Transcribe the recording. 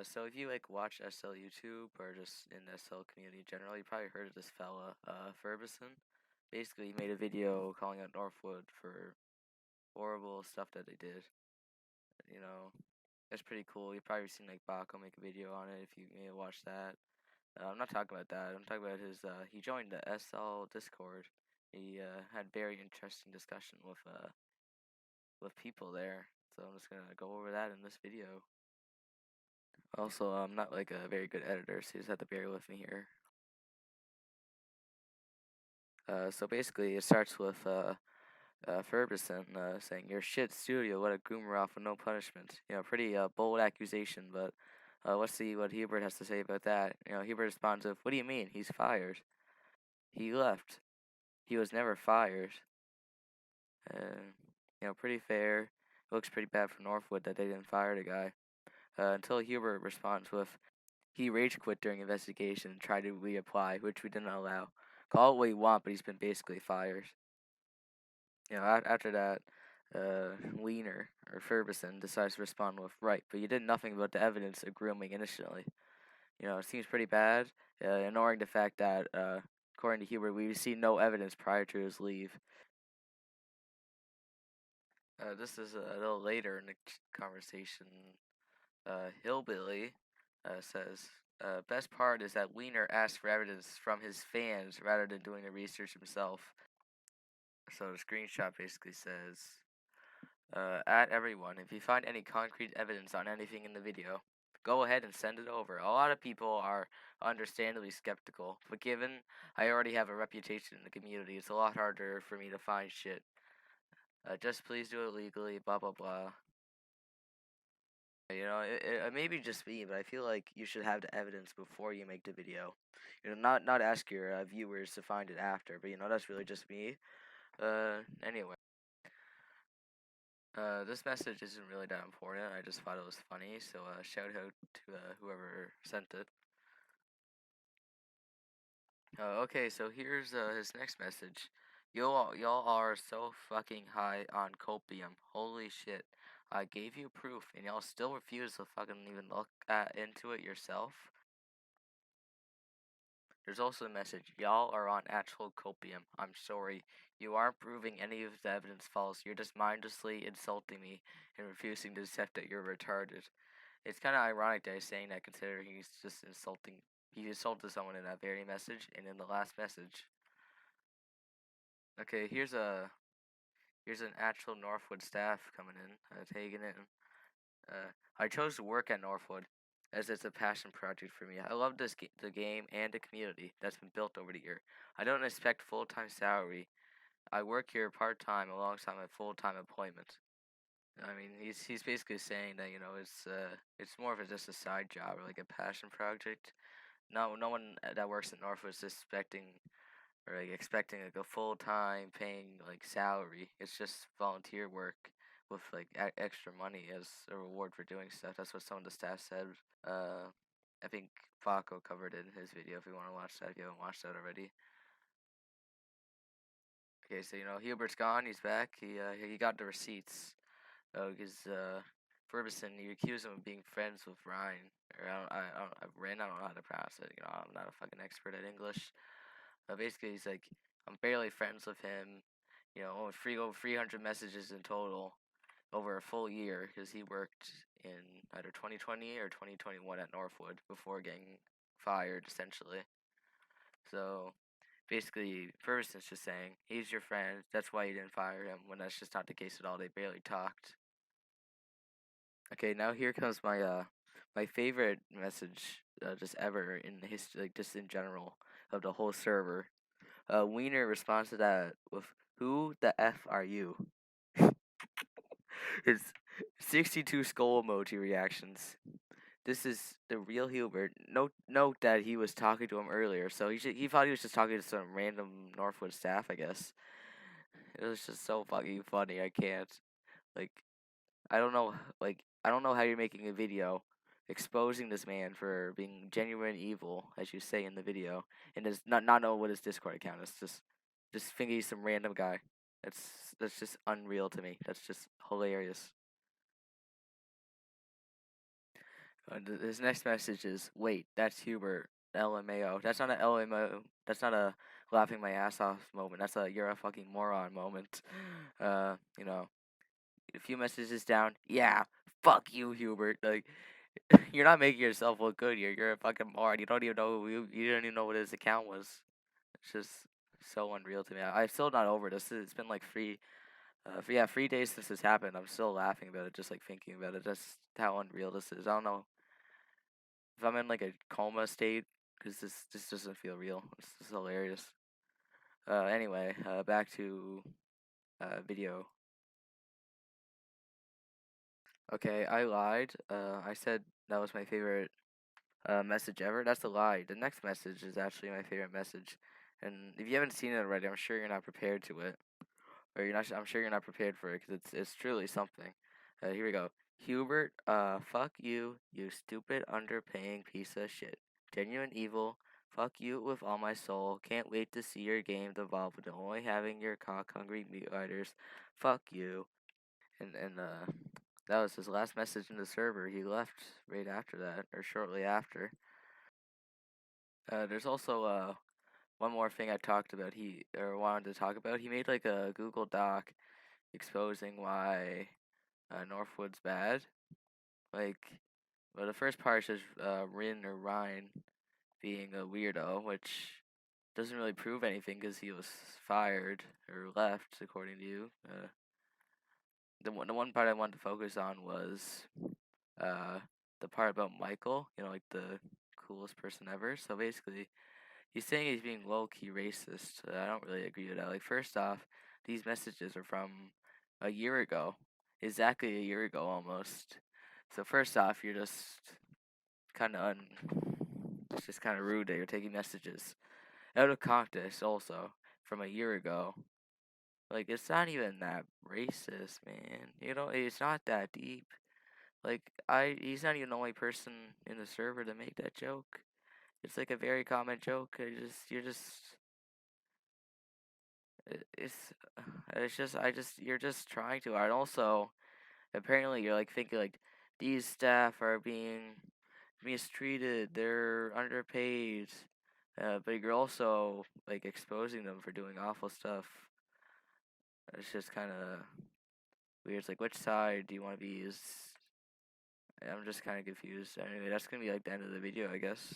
So if you like watch SL YouTube or just in the SL community generally, you probably heard of this fella, Ferbison. Basically, he made a video calling out Northwood for horrible stuff that they did. You know, that's pretty cool. You've probably seen like Baco make a video on it if you may have watched that. I'm not talking about that. I'm talking about his. He joined the SL Discord. He had very interesting discussion with people there. So I'm just gonna go over that in this video. Also, I'm not like a very good editor, so you just have to bear with me here. So basically, it starts with Ferbison saying, "Your shit studio, what a goomer off with no punishment." You know, pretty bold accusation, but let's see what Hubert has to say about that. You know, Hubert responds with, "What do you mean? He's fired. He left. He was never fired." You know, pretty fair. It looks pretty bad for Northwood that they didn't fire the guy. Until Hubert responds with, "He rage quit during investigation and tried to reapply, which we didn't allow. Call it what you want, but he's been basically fired." You know, after that, Wiener or Ferbison decides to respond with, "Right, but you did nothing about the evidence of grooming initially." You know, it seems pretty bad, ignoring the fact that, according to Hubert, we see no evidence prior to his leave. This is a little later in the conversation. Hillbilly says, "Best part is that Wiener asked for evidence from his fans rather than doing the research himself." So the screenshot basically says, "At everyone, if you find any concrete evidence on anything in the video, go ahead and send it over. A lot of people are understandably skeptical, but given I already have a reputation in the community, it's a lot harder for me to find shit. Just please do it legally, blah blah blah." You know, it may be just me, but I feel like you should have the evidence before you make the video. You know, not ask your viewers to find it after, but you know, that's really just me. Anyway. This message isn't really that important. I just thought it was funny, so shout out to whoever sent it. Okay, so here's his next message. Y'all are so fucking high on copium. Holy shit. I gave you proof, and y'all still refuse to fucking even look into it yourself. There's also a message. Y'all are on actual copium. I'm sorry. You aren't proving any of the evidence false. You're just mindlessly insulting me and refusing to accept that you're retarded. It's kind of ironic that he's saying that, considering he's just insulting. He insulted someone in that very message and in the last message. Okay, here's an actual Northwood staff coming in, taking it. I chose to work at Northwood as it's a passion project for me. I love the game and the community that's been built over the year. I don't expect full-time salary. I work here part-time alongside my full-time employment. I mean, he's basically saying that, you know, it's more of just a side job or like a passion project. No one that works at Northwood is expecting like a full-time paying like salary. It's just volunteer work with like extra money as a reward for doing stuff. That's what some of the staff said. I think Paco covered it in his video. If you want to watch that, if you haven't watched that already. Okay, so you know Hubert's gone. He's back. He got the receipts. Because Ferbison, you accuse him of being friends with Ryan. Or I don't know how to pronounce it. You know, I'm not a fucking expert at English. Basically, he's like, I'm barely friends with him. You know, over 300 messages in total over a full year because he worked in either 2020 or 2021 at Northwood before getting fired, essentially. So basically, Ferguson's just saying he's your friend. That's why you didn't fire him. When that's just not the case at all. They barely talked. Okay, now here comes my favorite message just ever in the history, like just in general of the whole server. Wiener responds to that with, "Who the f are you?" It's 62 skull emoji reactions. This is the real Hubert. Note that he was talking to him earlier, so he thought he was just talking to some random Northwood staff, I guess. It was just so fucking funny. I can't. Like, I don't know. Like, I don't know how you're making a video exposing this man for being genuine evil, as you say in the video, and does not know what his Discord account is. Just think he's some random guy. That's just unreal to me. That's just hilarious. His next message is, "Wait, that's Hubert. LMAO. That's not a LMAO. That's not a laughing my ass off moment. That's a you're a fucking moron moment." You know, a few messages down. Yeah, fuck you, Hubert. Like, you're not making yourself look good. You're a fucking moron. You don't even know you don't even know what his account was. It's just so unreal to me. I'm still not over this. It's been like 3 days since this happened. I'm still laughing about it, just like thinking about it. Just how unreal this is. I don't know if I'm in like a coma state because this doesn't feel real. It's hilarious. Anyway, back to video. Okay, I lied. I said that was my favorite message ever. That's a lie. The next message is actually my favorite message, and if you haven't seen it already, I'm sure you're not prepared to it, or you're not. I'm sure you're not prepared for it because it's truly something. Here we go. Hubert, fuck you, you stupid underpaying piece of shit. Genuine evil. Fuck you with all my soul. Can't wait to see your game devolve into only having your cock hungry meat riders. Fuck you. And that was his last message in the server. He left right after that, or shortly after. There's also one more thing I talked about. He or wanted to talk about. He made like a Google Doc exposing why Northwood's bad. Like, well, the first part is just Rin or Ryan being a weirdo, which doesn't really prove anything because he was fired or left, according to you. The one part I wanted to focus on was uh, the part about Michael, like the coolest person ever. So basically, he's saying he's being low key racist. I don't really agree with that. Like, first off, these messages are from a year ago, exactly a year ago almost. So first off, you're just kind of it's just kind of rude that you're taking messages out of context. Also, from a year ago. Like, it's not even that racist, man. It's not that deep. Like, he's not even the only person in the server to make that joke. It's like a very common joke. It's, you're just trying too hard. Also, apparently, you're like thinking like these staff are being mistreated. They're underpaid. But you're also like exposing them for doing awful stuff. It's just kind of weird. It's like, which side do you want to be? I'm just kind of confused. Anyway, that's gonna be like the end of the video, I guess.